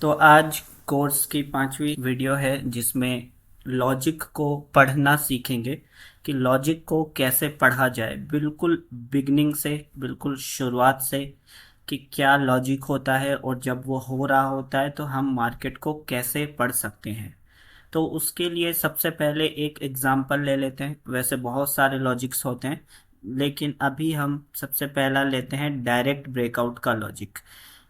तो आज कोर्स की 5वीं वीडियो है जिसमें लॉजिक को पढ़ना सीखेंगे कि लॉजिक को कैसे पढ़ा जाए, बिल्कुल बिगनिंग से, बिल्कुल शुरुआत से, कि क्या लॉजिक होता है और जब वो हो रहा होता है तो हम मार्केट को कैसे पढ़ सकते हैं। तो उसके लिए सबसे पहले एक एग्जांपल ले लेते हैं। वैसे बहुत सारे लॉजिक्स होते हैं, लेकिन अभी हम सबसे पहला लेते हैं डायरेक्ट ब्रेकआउट का लॉजिक।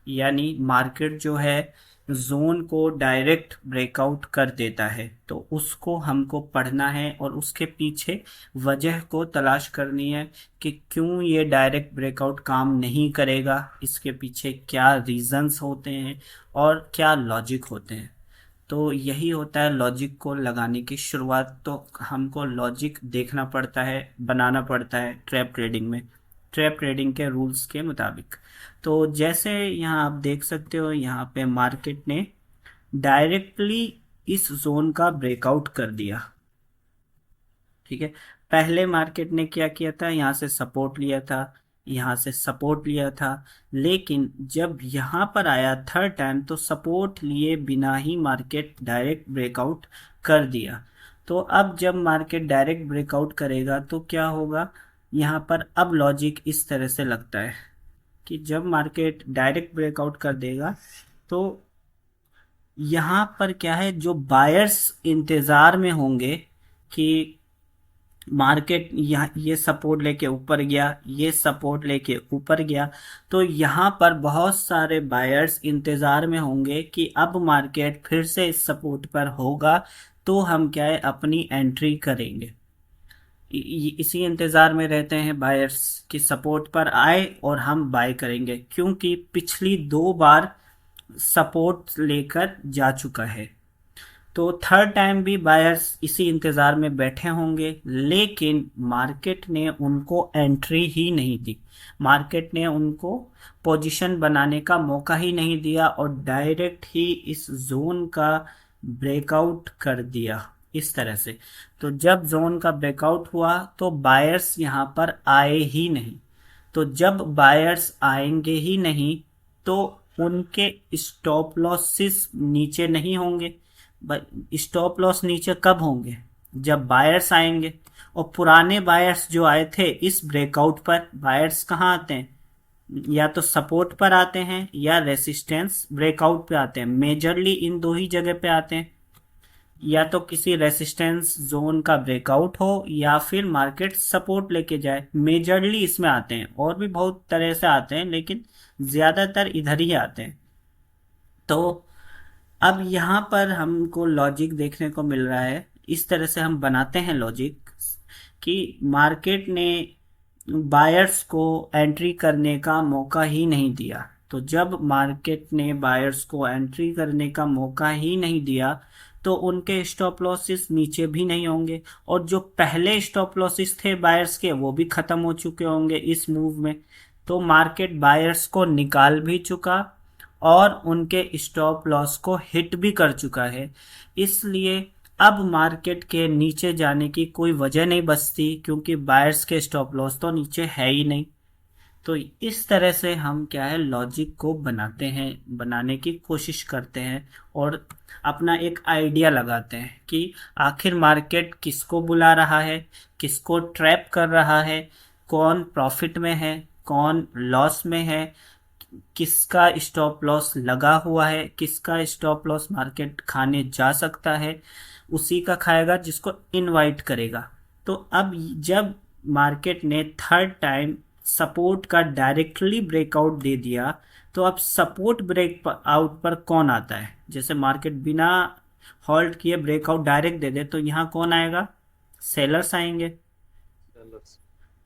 यानी मार्केट जो है जोन को डायरेक्ट ब्रेकआउट कर देता है, तो उसको हमको पढ़ना है और उसके पीछे वजह को तलाश करनी है कि क्यों ये डायरेक्ट ब्रेकआउट काम नहीं करेगा, इसके पीछे क्या रीजंस होते हैं और क्या लॉजिक होते हैं। तो यही होता है लॉजिक को लगाने की शुरुआत। तो हमको लॉजिक देखना पड़ता है, बनाना पड़ता है ट्रैप ट्रेडिंग में, ट्रैप ट्रेडिंग के रूल्स के मुताबिक। तो जैसे यहाँ आप देख सकते हो, यहाँ पे मार्केट ने डायरेक्टली इस जोन का ब्रेकआउट कर दिया। ठीक है, पहले मार्केट ने क्या किया था, यहाँ से सपोर्ट लिया था, यहाँ से सपोर्ट लिया था, लेकिन जब यहाँ पर आया थर्ड टाइम तो सपोर्ट लिए बिना ही मार्केट डायरेक्ट ब्रेकआउट कर दिया। तो अब जब मार्केट डायरेक्ट ब्रेकआउट करेगा तो क्या होगा, यहाँ पर अब लॉजिक इस तरह से लगता है कि जब मार्केट डायरेक्ट ब्रेकआउट कर देगा तो यहाँ पर क्या है, जो बायर्स इंतज़ार में होंगे कि मार्केट यहाँ ये सपोर्ट लेके ऊपर गया, ये सपोर्ट लेके ऊपर गया, तो यहाँ पर बहुत सारे बायर्स इंतज़ार में होंगे कि अब मार्केट फिर से इस सपोर्ट पर होगा तो हम क्या है अपनी एंट्री करेंगे। इसी इंतज़ार में रहते हैं बायर्स कि सपोर्ट पर आए और हम बाय करेंगे, क्योंकि पिछली 2 बार सपोर्ट लेकर जा चुका है। तो थर्ड टाइम भी बायर्स इसी इंतज़ार में बैठे होंगे, लेकिन मार्केट ने उनको एंट्री ही नहीं दी, मार्केट ने उनको पोजीशन बनाने का मौका ही नहीं दिया और डायरेक्ट ही इस जोन का ब्रेकआउट कर दिया इस तरह से। तो जब जोन का ब्रेकआउट हुआ तो बायर्स यहाँ पर आए ही नहीं। तो जब बायर्स आएंगे ही नहीं तो उनके स्टॉप लॉसेस नीचे नहीं होंगे। स्टॉप लॉस नीचे कब होंगे, जब बायर्स आएंगे। और पुराने बायर्स जो आए थे इस ब्रेकआउट पर, बायर्स कहाँ आते हैं, या तो सपोर्ट पर आते हैं या रेसिस्टेंस ब्रेकआउट पे आते हैं। मेजरली इन दो ही जगह पे आते हैं, या तो किसी रेसिस्टेंस जोन का ब्रेकआउट हो या फिर मार्केट सपोर्ट लेके जाए, मेजरली इसमें आते हैं। और भी बहुत तरह से आते हैं लेकिन ज़्यादातर इधर ही आते हैं। तो अब यहाँ पर हमको लॉजिक देखने को मिल रहा है, इस तरह से हम बनाते हैं लॉजिक कि मार्केट ने बायर्स को एंट्री करने का मौका ही नहीं दिया। तो जब मार्केट ने बायर्स को एंट्री करने का मौका ही नहीं दिया तो उनके स्टॉप लॉसेस नीचे भी नहीं होंगे, और जो पहले स्टॉप लॉसेस थे बायर्स के वो भी खत्म हो चुके होंगे इस मूव में। तो मार्केट बायर्स को निकाल भी चुका और उनके स्टॉप लॉस को हिट भी कर चुका है। इसलिए अब मार्केट के नीचे जाने की कोई वजह नहीं बचती, क्योंकि बायर्स के स्टॉप लॉस तो नीचे है ही नहीं। तो इस तरह से हम क्या है लॉजिक को बनाते हैं, बनाने की कोशिश करते हैं और अपना एक आइडिया लगाते हैं कि आखिर मार्केट किसको बुला रहा है, किसको ट्रैप कर रहा है, कौन प्रॉफिट में है, कौन लॉस में है, किसका स्टॉप लॉस लगा हुआ है, किसका स्टॉप लॉस मार्केट खाने जा सकता है, उसी का खाएगा जिसको इनवाइट करेगा। तो अब जब मार्केट ने थर्ड टाइम सपोर्ट का डायरेक्टली ब्रेकआउट दे दिया, तो अब सपोर्ट ब्रेक आउट पर कौन आता है, जैसे मार्केट बिना हॉल्ट किए ब्रेकआउट डायरेक्ट दे दे तो यहाँ कौन आएगा, सेलर्स आएंगे।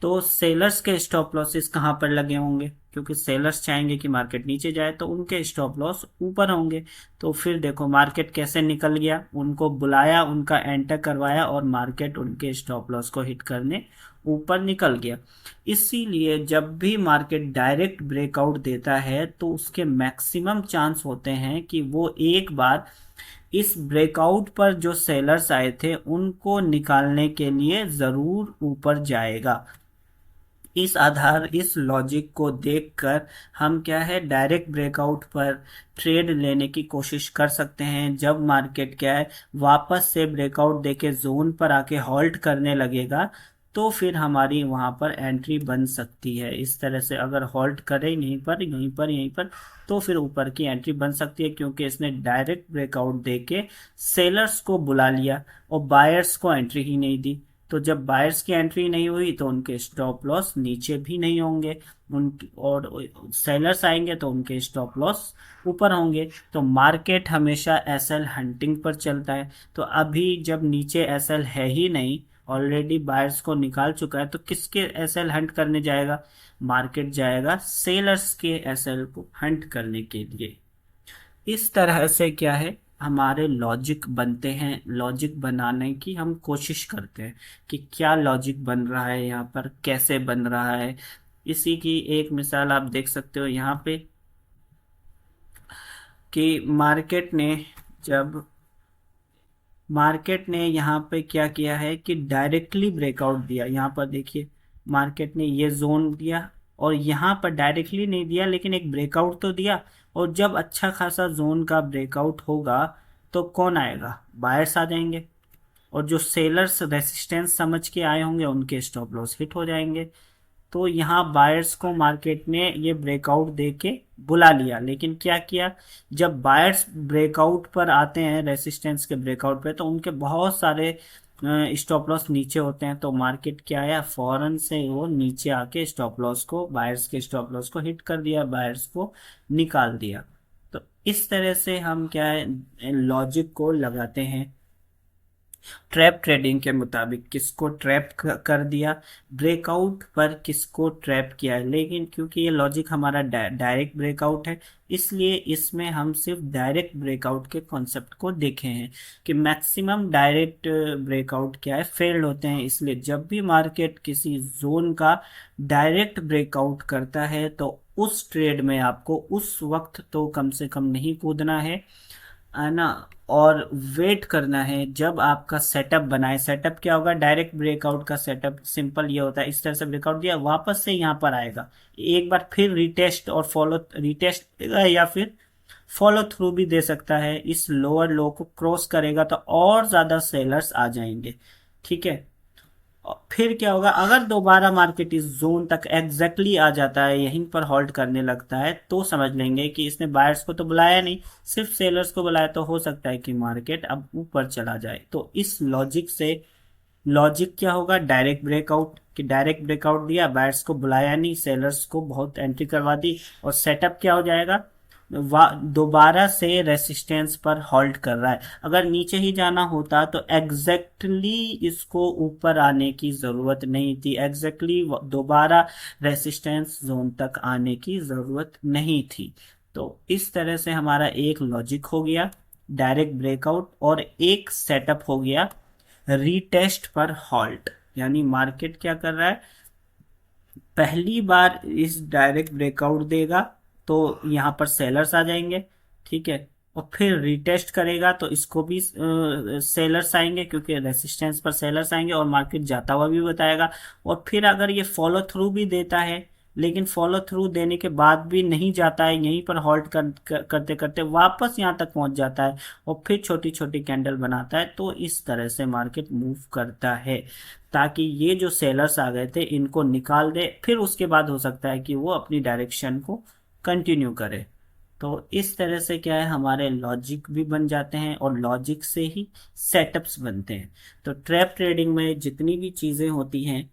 तो सेलर्स के स्टॉप लॉसेस कहाँ पर लगे होंगे, क्योंकि सेलर्स चाहेंगे कि मार्केट नीचे जाए तो उनके स्टॉप लॉस ऊपर होंगे। तो फिर देखो मार्केट कैसे निकल गया, उनको बुलाया, उनका एंटर करवाया और मार्केट उनके स्टॉप लॉस को हिट करने ऊपर निकल गया। इसीलिए जब भी मार्केट डायरेक्ट ब्रेकआउट देता है तो उसके मैक्सिमम चांस होते हैं कि वो एक बार इस ब्रेकआउट पर जो सेलर्स आए थे उनको निकालने के लिए ज़रूर ऊपर जाएगा। इस लॉजिक को देखकर हम क्या है डायरेक्ट ब्रेकआउट पर ट्रेड लेने की कोशिश कर सकते हैं। जब मार्केट क्या है वापस से ब्रेकआउट देके जोन पर आके हॉल्ट करने लगेगा तो फिर हमारी वहां पर एंट्री बन सकती है। इस तरह से अगर हॉल्ट करे यहीं पर तो फिर ऊपर की एंट्री बन सकती है, क्योंकि इसने डायरेक्ट ब्रेकआउट देके सेलर्स को बुला लिया और बायर्स को एंट्री ही नहीं दी। तो जब बायर्स की एंट्री नहीं हुई तो उनके स्टॉप लॉस नीचे भी नहीं होंगे, उनकी और सेलर्स आएंगे तो उनके स्टॉप लॉस ऊपर होंगे। तो मार्केट हमेशा एसएल हंटिंग पर चलता है। तो अभी जब नीचे एसएल है ही नहीं, ऑलरेडी बायर्स को निकाल चुका है, तो किसके एसएल हंट करने जाएगा? मार्केट जाएगा सेलर्स के एसएल को हंट करने के लिए। इस तरह से क्या है हमारे लॉजिक बनते हैं। लॉजिक बनाने की हम कोशिश करते हैं कि क्या लॉजिक बन रहा है, यहाँ पर कैसे बन रहा है। इसी की एक मिसाल आप देख सकते हो यहाँ पे कि जब मार्केट ने यहाँ पे क्या किया है कि डायरेक्टली ब्रेकआउट दिया। यहाँ पर देखिए मार्केट ने ये जोन दिया और यहाँ पर डायरेक्टली नहीं दिया लेकिन एक ब्रेकआउट तो दिया। और जब अच्छा खासा जोन का ब्रेकआउट होगा तो कौन आएगा? बायर्स आ जाएंगे, और जो सेलर्स रेसिस्टेंस समझ के आए होंगे उनके स्टॉप लॉस हिट हो जाएंगे। तो यहाँ बायर्स को मार्केट ने ये ब्रेकआउट देके बुला लिया, लेकिन क्या किया, जब बायर्स ब्रेकआउट पर आते हैं रेसिस्टेंस के ब्रेकआउट पे तो उनके बहुत सारे स्टॉप लॉस नीचे होते हैं। तो मार्केट क्या आया, फौरन से वो नीचे आके स्टॉप लॉस को, बायर्स के स्टॉप लॉस को हिट कर दिया, बायर्स को निकाल दिया। तो इस तरह से हम क्या है लॉजिक को लगाते हैं। ट्रैप ट्रेडिंग के मुताबिक किसको ट्रैप कर दिया, ब्रेकआउट पर किसको ट्रैप किया है। लेकिन क्योंकि ये लॉजिक हमारा डायरेक्ट ब्रेकआउट है, इसलिए इसमें हम सिर्फ डायरेक्ट ब्रेकआउट के कॉन्सेप्ट को देखे हैं कि मैक्सिमम डायरेक्ट ब्रेकआउट क्या है फेल्ड होते हैं। इसलिए जब भी मार्केट किसी जोन का डायरेक्ट ब्रेकआउट करता है तो उस ट्रेड में आपको उस वक्त तो कम से कम नहीं कूदना है ना, और वेट करना है जब आपका सेटअप बनाए। सेटअप क्या होगा, डायरेक्ट ब्रेकआउट का सेटअप सिंपल ये होता है, इस तरह से ब्रेकआउट दिया वापस से यहाँ पर आएगा, एक बार फिर रिटेस्ट और फॉलो रिटेस्ट या फिर फॉलो थ्रू भी दे सकता है। इस लोअर लो को क्रॉस करेगा तो और ज्यादा सेलर्स आ जाएंगे, ठीक है। और फिर क्या होगा, अगर दोबारा मार्केट इस जोन तक एग्जैक्टली आ जाता है, यहीं पर होल्ड करने लगता है, तो समझ लेंगे कि इसने बायर्स को तो बुलाया नहीं, सिर्फ सेलर्स को बुलाया। तो हो सकता है कि मार्केट अब ऊपर चला जाए। तो इस लॉजिक से लॉजिक क्या होगा, डायरेक्ट ब्रेकआउट, कि डायरेक्ट ब्रेकआउट दिया, बायर्स को बुलाया नहीं, सेलर्स को बहुत एंट्री करवा दी, और सेटअप क्या हो जाएगा, दोबारा से रेसिस्टेंस पर होल्ड कर रहा है। अगर नीचे ही जाना होता तो एग्जैक्टली इसको ऊपर आने की जरूरत नहीं थी, एग्जैक्टली दोबारा रेसिस्टेंस जोन तक आने की जरूरत नहीं थी। तो इस तरह से हमारा एक लॉजिक हो गया डायरेक्ट ब्रेकआउट, और एक सेटअप हो गया रीटेस्ट पर हॉल्ट। यानी मार्केट क्या कर रहा है, पहली बार इस डायरेक्ट ब्रेकआउट देगा तो यहाँ पर सेलर्स आ जाएंगे, ठीक है, और फिर रिटेस्ट करेगा तो इसको भी सेलर्स आएंगे, क्योंकि रेसिस्टेंस पर सेलर्स आएंगे, और मार्केट जाता हुआ भी बताएगा। और फिर अगर ये फॉलो थ्रू भी देता है, लेकिन फॉलो थ्रू देने के बाद भी नहीं जाता है, यहीं पर हॉल्ट करते करते वापस यहाँ तक पहुंच जाता है और फिर छोटी छोटी कैंडल बनाता है, तो इस तरह से मार्केट मूव करता है ताकि ये जो सेलर्स आ गए थे इनको निकाल दे। फिर उसके बाद हो सकता है कि वो अपनी डायरेक्शन को कंटिन्यू करे। तो इस तरह से क्या है हमारे लॉजिक भी बन जाते हैं, और लॉजिक से ही सेटअप्स बनते हैं। तो ट्रैप ट्रेडिंग में जितनी भी चीजें होती हैं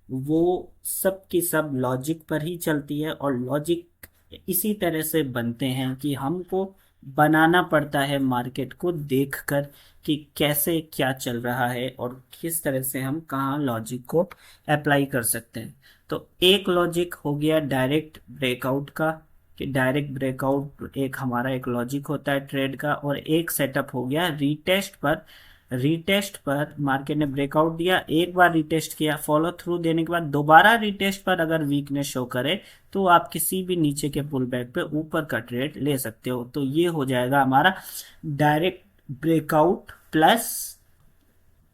वो सब की सब लॉजिक पर ही चलती है, और लॉजिक इसी तरह से बनते हैं कि हमको बनाना पड़ता है मार्केट को देखकर कि कैसे क्या चल रहा है और किस तरह से हम कहाँ लॉजिक को अप्लाई कर सकते हैं। तो एक लॉजिक हो गया डायरेक्ट ब्रेकआउट का, कि डायरेक्ट ब्रेकआउट एक हमारा एक लॉजिक होता है ट्रेड का, और एक सेटअप हो गया रीटेस्ट पर। रीटेस्ट पर मार्केट ने ब्रेकआउट दिया, एक बार रीटेस्ट किया, फॉलो थ्रू देने के बाद दोबारा रीटेस्ट पर अगर वीकनेस शो करे तो आप किसी भी नीचे के पुल बैक पे ऊपर का ट्रेड ले सकते हो। तो ये हो जाएगा हमारा direct breakout plus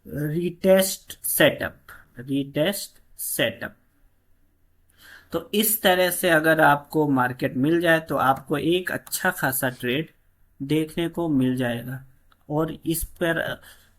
retest setup. Retest setup तो इस तरह से अगर आपको मार्केट मिल जाए तो आपको एक अच्छा खासा ट्रेड देखने को मिल जाएगा। और इस पर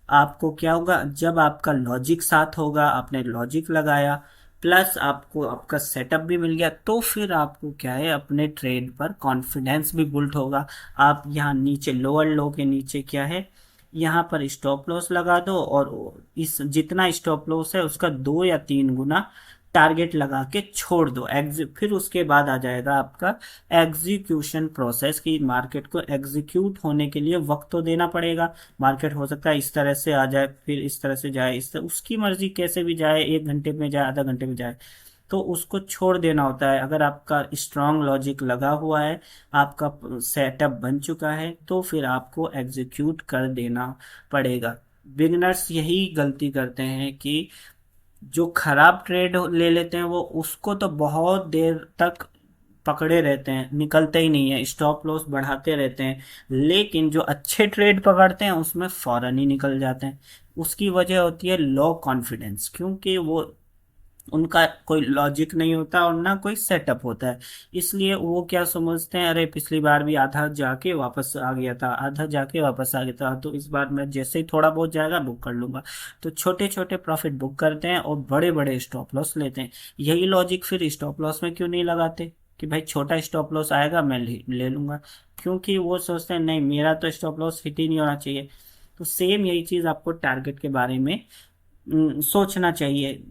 आपको क्या होगा, जब आपका लॉजिक साथ होगा, आपने लॉजिक लगाया, प्लस आपको आपका सेटअप भी मिल गया, तो फिर आपको क्या है, अपने ट्रेड पर कॉन्फिडेंस भी बुल्ट होगा। आप यहाँ नीचे लोअर लो के नीचे क्या है, यहाँ पर स्टॉप लॉस लगा दो, और इस जितना स्टॉप लॉस है उसका 2 या 3 गुना टारगेट लगा के छोड़ दो। फिर उसके बाद आ जाएगा आपका एग्जीक्यूशन प्रोसेस, की मार्केट को एग्जीक्यूट होने के लिए वक्त तो देना पड़ेगा। मार्केट हो सकता है इस तरह से आ जाए, फिर इस तरह से जाए, इस तरह उसकी मर्जी, कैसे भी जाए, 1 घंटे में जाए, आधा घंटे में जाए, तो उसको छोड़ देना होता है। अगर आपका स्ट्रांग लॉजिक लगा हुआ है, आपका सेटअप बन चुका है, तो फिर आपको एग्जीक्यूट कर देना पड़ेगा। बिगनर्स यही गलती करते हैं कि जो खराब ट्रेड ले लेते हैं, वो उसको तो बहुत देर तक पकड़े रहते हैं, निकलते ही नहीं है, स्टॉप लॉस बढ़ाते रहते हैं। लेकिन जो अच्छे ट्रेड पकड़ते हैं उसमें फौरन ही निकल जाते हैं। उसकी वजह होती है लो कॉन्फिडेंस, क्योंकि वो उनका कोई लॉजिक नहीं होता और ना कोई सेटअप होता है। इसलिए वो क्या समझते हैं, अरे पिछली बार भी आधा जाके वापस आ गया था, आधा जाके वापस आ गया था, तो इस बार मैं जैसे ही थोड़ा बहुत जाएगा बुक कर लूंगा। तो छोटे छोटे प्रॉफिट बुक करते हैं और बड़े बड़े स्टॉप लॉस लेते हैं। यही लॉजिक फिर स्टॉप लॉस में क्यों नहीं लगाते, कि भाई छोटा स्टॉप लॉस आएगा मैं ले लूंगा। क्योंकि वो सोचते हैं नहीं, मेरा तो स्टॉप लॉस हिट ही नहीं होना चाहिए। तो सेम यही चीज आपको टारगेट के बारे में सोचना चाहिए।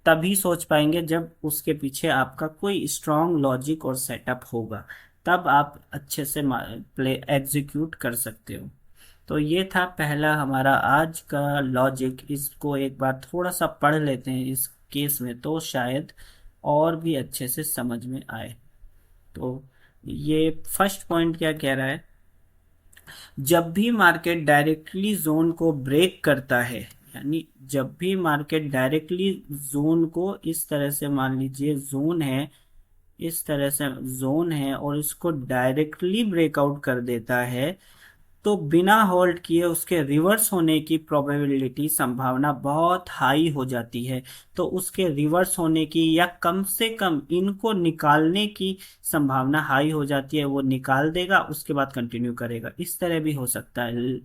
तभी सोच पाएंगे जब उसके पीछे आपका कोई स्ट्रांग लॉजिक और सेटअप होगा, तब आप अच्छे से प्ले एग्जीक्यूट कर सकते हो। तो ये था पहला हमारा आज का लॉजिक। इसको एक बार थोड़ा सा पढ़ लेते हैं इस केस में, तो शायद और भी अच्छे से समझ में आए। तो ये फर्स्ट पॉइंट क्या कह रहा है, जब भी मार्केट डायरेक्टली जोन को ब्रेक करता है, यानी जब भी मार्केट डायरेक्टली जोन को, इस तरह से मान लीजिए जोन है, इस तरह से जोन है, और इसको डायरेक्टली ब्रेकआउट कर देता है, तो बिना होल्ड किए उसके रिवर्स होने की प्रोबेबिलिटी, संभावना बहुत हाई हो जाती है। तो उसके रिवर्स होने की या कम से कम इनको निकालने की संभावना हाई हो जाती है। वो निकाल देगा, उसके बाद कंटिन्यू करेगा, इस तरह भी हो सकता है।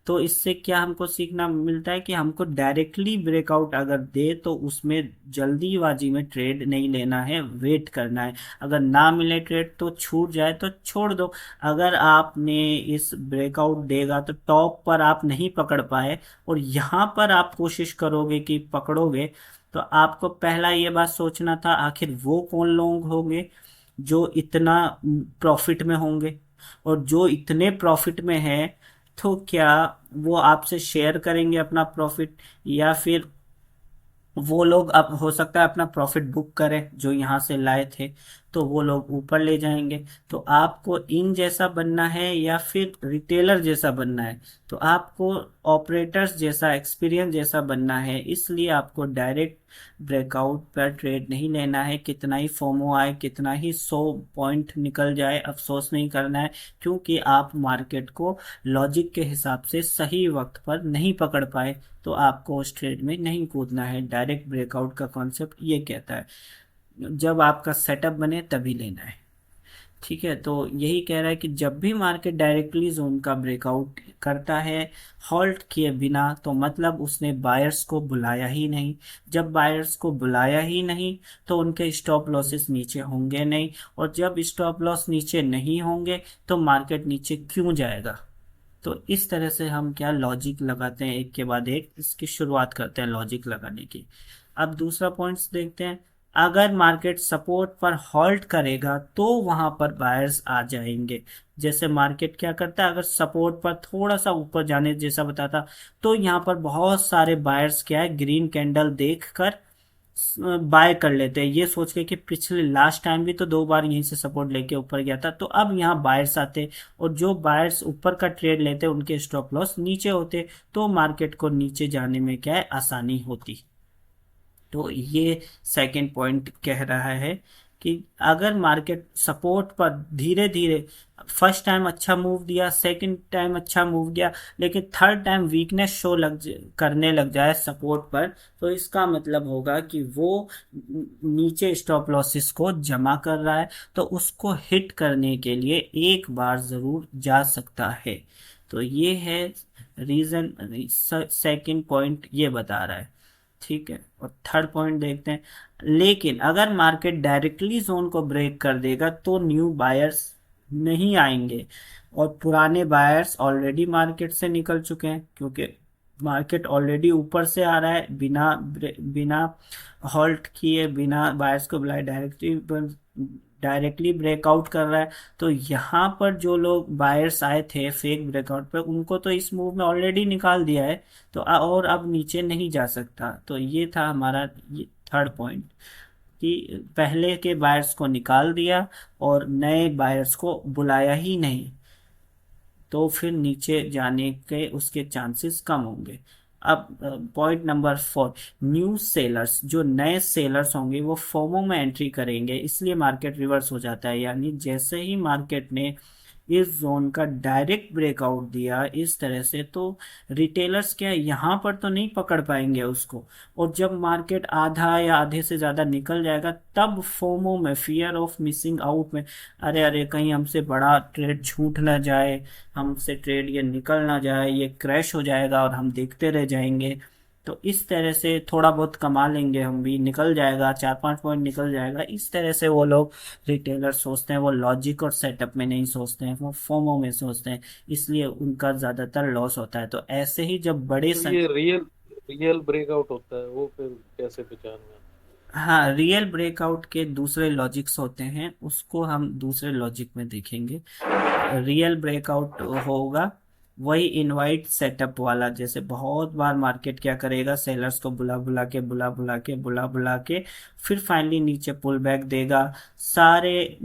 तो इससे क्या हमको सीखना मिलता है कि हमको डायरेक्टली ब्रेकआउट अगर दे तो उसमें जल्दीबाजी में ट्रेड नहीं लेना है, वेट करना है। अगर ना मिले ट्रेड तो छूट जाए तो छोड़ दो। अगर आपने इस ब्रेकआउट देगा तो टॉप पर आप नहीं पकड़ पाए और यहाँ पर आप कोशिश करोगे कि पकड़ोगे, तो आपको पहला ये बात सोचना था, आखिर वो कौन लोग होंगे जो इतना प्रॉफिट में होंगे, और जो इतने प्रॉफिट में है, तो क्या वो आपसे शेयर करेंगे अपना प्रॉफिट, या फिर वो लोग, अब हो सकता है अपना प्रॉफिट बुक करें जो यहाँ से लाए थे, तो वो लोग ऊपर ले जाएंगे। तो आपको इन जैसा बनना है या फिर रिटेलर जैसा बनना है, तो आपको ऑपरेटर्स जैसा, एक्सपीरियंस जैसा बनना है। इसलिए आपको डायरेक्ट ब्रेकआउट पर ट्रेड नहीं लेना है। कितना ही फोमो आए, कितना ही 100 पॉइंट निकल जाए, अफसोस नहीं करना है, क्योंकि आप मार्केट को लॉजिक के हिसाब से सही वक्त पर नहीं पकड़ पाए, तो आपको उस ट्रेड में नहीं कूदना है। डायरेक्ट ब्रेकआउट का कॉन्सेप्ट ये कहता है, जब आपका सेटअप बने तभी लेना है। ठीक है, तो यही कह रहा है कि जब भी मार्केट डायरेक्टली जोन का ब्रेकआउट करता है हॉल्ट किए बिना, तो मतलब उसने बायर्स को बुलाया ही नहीं। जब बायर्स को बुलाया ही नहीं, तो उनके स्टॉप लॉसेस नीचे होंगे नहीं, और जब स्टॉप लॉस नीचे नहीं होंगे तो मार्केट नीचे क्यों जाएगा। तो इस तरह से हम क्या लॉजिक लगाते हैं, एक के बाद एक इसकी शुरुआत करते हैं लॉजिक लगाने की। अब दूसरा पॉइंट्स देखते हैं। अगर मार्केट सपोर्ट पर हॉल्ट करेगा तो वहां पर बायर्स आ जाएंगे। जैसे मार्केट क्या करता है, अगर सपोर्ट पर थोड़ा सा ऊपर जाने जैसा बताता, तो यहाँ पर बहुत सारे बायर्स क्या है, ग्रीन कैंडल देखकर बाय कर लेते हैं, ये सोच के कि पिछले लास्ट टाइम भी तो 2 बार यहीं से सपोर्ट लेके ऊपर गया था, तो अब यहाँ बायर्स आते, और जो बायर्स ऊपर का ट्रेड लेते उनके स्टॉप लॉस नीचे होते, तो मार्केट को नीचे जाने में क्या है, आसानी होती। तो ये सेकंड पॉइंट कह रहा है कि अगर मार्केट सपोर्ट पर धीरे धीरे फर्स्ट टाइम अच्छा मूव दिया, सेकंड टाइम अच्छा मूव दिया, लेकिन थर्ड टाइम वीकनेस शो करने लग जाए सपोर्ट पर, तो इसका मतलब होगा कि वो नीचे स्टॉप लॉसेस को जमा कर रहा है, तो उसको हिट करने के लिए एक बार जरूर जा सकता है। तो ये है रीजन, सेकंड पॉइंट ये बता रहा है। ठीक है, और थर्ड पॉइंट देखते हैं। लेकिन अगर मार्केट डायरेक्टली जोन को ब्रेक कर देगा तो न्यू बायर्स नहीं आएंगे, और पुराने बायर्स ऑलरेडी मार्केट से निकल चुके हैं, क्योंकि मार्केट ऑलरेडी ऊपर से आ रहा है, बिना बिना हॉल्ट किए, बिना बायर्स को बुलाए डायरेक्टली ब्रेकआउट कर रहा है। तो यहाँ पर जो लोग बायर्स आए थे फेक ब्रेकआउट पे, उनको तो इस मूव में ऑलरेडी निकाल दिया है, तो और अब नीचे नहीं जा सकता। तो ये था हमारा ये थर्ड पॉइंट, कि पहले के बायर्स को निकाल दिया और नए बायर्स को बुलाया ही नहीं, तो फिर नीचे जाने के उसके चांसेस कम होंगे। अब पॉइंट नंबर 4, न्यू सेलर्स, जो नए सेलर्स होंगे वो फोमो में एंट्री करेंगे, इसलिए मार्केट रिवर्स हो जाता है। यानी जैसे ही मार्केट ने इस जोन का डायरेक्ट ब्रेकआउट दिया इस तरह से, तो रिटेलर्स क्या यहाँ पर तो नहीं पकड़ पाएंगे उसको, और जब मार्केट आधा या आधे से ज्यादा निकल जाएगा, तब फोमो में, फियर ऑफ मिसिंग आउट में, अरे अरे कहीं हमसे बड़ा ट्रेड छूट ना जाए, हमसे ट्रेड ये निकल ना जाए, ये क्रैश हो जाएगा और हम देखते रह जाएंगे। तो इस तरह से थोड़ा बहुत कमा लेंगे हम भी, निकल जाएगा, 4-5 पॉइंट निकल जाएगा, इस तरह से वो लोग रिटेलर सोचते हैं। वो लॉजिक और सेटअप में नहीं सोचते हैं, वो फोमो में सोचते हैं, इसलिए उनका ज्यादातर लॉस होता है। तो ऐसे ही जब बड़े तो ये रियल रियल ब्रेकआउट होता है वो फिर कैसे पहचानना? हाँ, रियल ब्रेकआउट के दूसरे लॉजिक्स होते हैं, उसको हम दूसरे लॉजिक में देखेंगे। रियल ब्रेकआउट होगा वही इनवाइट सेटअप वाला, जैसे बहुत बार मार्केट क्या करेगा, सेलर्स को बुला बुला के फिर फाइनली नीचे पुल बैक देगा, सारे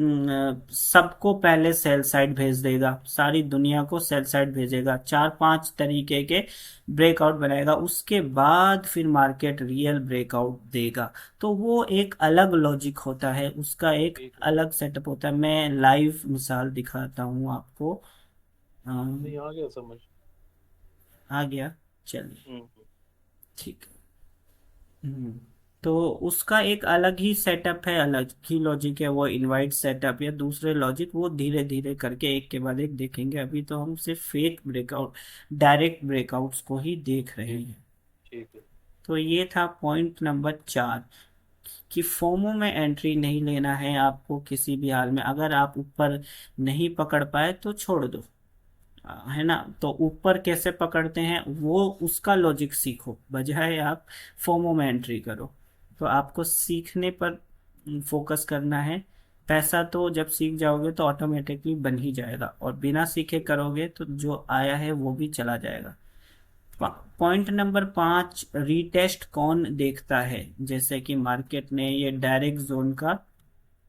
सबको पहले सेल साइड भेज देगा, सारी दुनिया को सेल साइड भेजेगा, 4-5 तरीके के ब्रेकआउट बनाएगा, उसके बाद फिर मार्केट रियल ब्रेकआउट देगा। तो वो एक अलग लॉजिक होता है, उसका एक ठीक है। अलग सेटअप होता है। मैं लाइव मिसाल दिखाता हूँ आपको। नहीं, अम, आ गया समझ। आ गया, चलिए, हम्म। ठीक है। तो उसका एक अलग ही सेटअप है, अलग ही लॉजिक है, वो इनवाइट सेटअप या दूसरे लॉजिक, वो धीरे धीरे करके एक के बाद एक देखेंगे। अभी तो हम सिर्फ फेक ब्रेकआउट, डायरेक्ट ब्रेकआउट्स को ही देख रहे ठीक। हैं। ठीक है। तो ये था पॉइंट नंबर 4, कि फोमो में एंट्री नहीं लेना है आपको किसी भी हाल में। अगर आप ऊपर नहीं पकड़ पाए तो छोड़ दो, है ना। तो ऊपर कैसे पकड़ते हैं वो, उसका लॉजिक सीखो, बजाय आप फोमो में एंट्री करो। तो आपको सीखने पर फोकस करना है। पैसा तो जब सीख जाओगे तो ऑटोमेटिकली बन ही जाएगा, और बिना सीखे करोगे तो जो आया है वो भी चला जाएगा। पॉइंट नंबर 5, रीटेस्ट कौन देखता है। जैसे कि मार्केट ने ये डायरेक्ट जोन का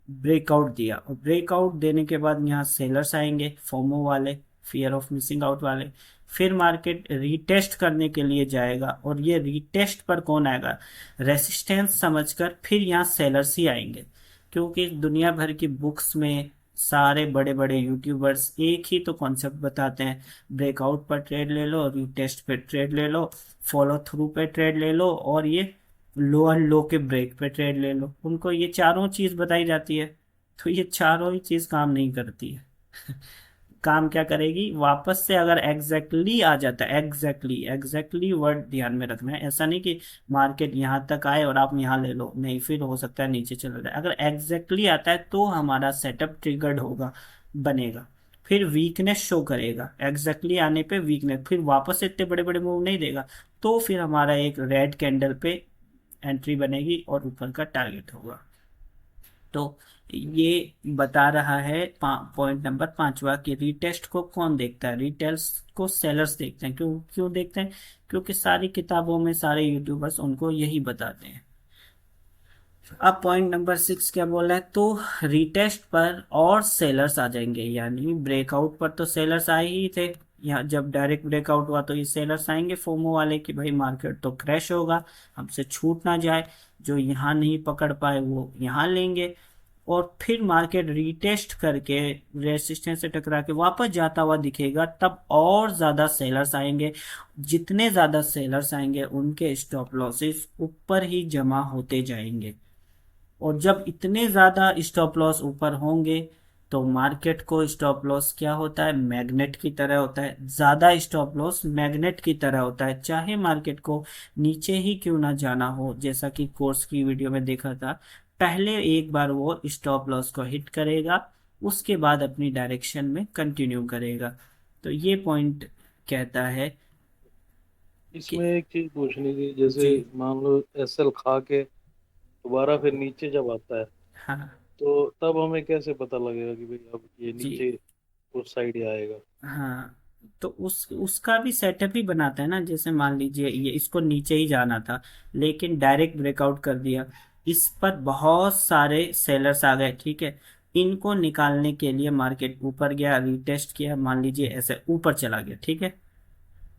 ब्रेकआउट दिया, और ब्रेकआउट देने के बाद यहाँ सेलर्स आएंगे, फोमो वाले, फियर ऑफ मिसिंग आउट वाले। फिर मार्केट रीटेस्ट करने के लिए जाएगा, और ये रीटेस्ट पर कौन आएगा, रेसिस्टेंस समझकर फिर यहाँ सेलर्स ही आएंगे। क्योंकि दुनिया भर की बुक्स में सारे बड़े बड़े यूट्यूबर्स एक ही तो कॉन्सेप्ट बताते हैं, ब्रेकआउट पर ट्रेड ले लो, रीटेस्ट पे ट्रेड ले लो, फॉलो थ्रू पे ट्रेड ले लो, और ये लोअर लो के ब्रेक पे ट्रेड ले लो। उनको ये चारों चीज बताई जाती है, तो ये चारों ही चीज काम नहीं करती है। काम क्या करेगी, वापस से अगर एग्जैक्टली आ जाता है, एग्जैक्टली वर्ड ध्यान में रखना है, ऐसा नहीं कि मार्केट यहाँ तक आए और आप यहाँ ले लो, नहीं, फिर हो सकता है नीचे चला जाए। अगर एग्जैक्टली आता है तो हमारा सेटअप ट्रिगर्ड होगा, बनेगा, फिर वीकनेस शो करेगा, एग्जैक्टली आने पे वीकनेस, फिर वापस से इतने बड़े बड़े मूव नहीं देगा, तो फिर हमारा एक रेड कैंडल पे एंट्री बनेगी और ऊपर का टारगेट होगा। तो ये बता रहा है पॉइंट नंबर 5वां, कि रीटेस्ट को कौन देखता है, रिटेल्स को सेलर्स देखते हैं। क्यों क्यों देखते हैं, क्योंकि सारी किताबों में सारे यूट्यूबर्स उनको यही बताते हैं। अब पॉइंट नंबर 6 क्या बोला है, तो रीटेस्ट पर और सेलर्स आ जाएंगे, यानी ब्रेकआउट पर तो सेलर्स आए ही थे, यहाँ जब डायरेक्ट ब्रेकआउट हुआ तो ये सेलर्स आएंगे फोमो वाले, कि भाई मार्केट तो क्रैश होगा, हमसे छूट ना जाए, जो यहाँ नहीं पकड़ पाए वो यहाँ लेंगे। और फिर मार्केट रीटेस्ट करके रेसिस्टेंस से टकरा के वापस जाता हुआ दिखेगा, तब और ज्यादा सेलर्स आएंगे। जितने ज्यादा सेलर्स आएंगे उनके स्टॉप लॉसेस ऊपर ही जमा होते जाएंगे। और जब इतने ज्यादा स्टॉप लॉस ऊपर होंगे तो मार्केट को स्टॉप लॉस क्या होता है, मैग्नेट की तरह होता है। ज्यादा स्टॉप लॉस मैग्नेट की तरह होता है, चाहे मार्केट को नीचे ही क्यों ना जाना हो। जैसा कि कोर्स की वीडियो में देखा था, पहले एक बार वो स्टॉप लॉस को हिट करेगा, उसके बाद अपनी डायरेक्शन में कंटिन्यू करेगा। तो ये पॉइंट कहता है कि इसमें एक चीज पूछनी थी, जैसे जी। मान लो एसएल खा के दोबारा फिर नीचे जब आता है, हाँ तो तब हमें कैसे पता लगेगा कि भाई अब ये जी। नीचे उस साइड ही आएगा? हाँ, तो उसका भी सेटअप ही बनाता है ना। जैसे मान लीजिए ये इसको नीचे ही जाना था, लेकिन डायरेक्ट ब्रेकआउट कर दिया, इस पर बहुत सारे सेलर्स आ गए, ठीक है। इनको निकालने के लिए मार्केट ऊपर गया, रीटेस्ट किया, मान लीजिए ऐसे ऊपर चला गया, ठीक है।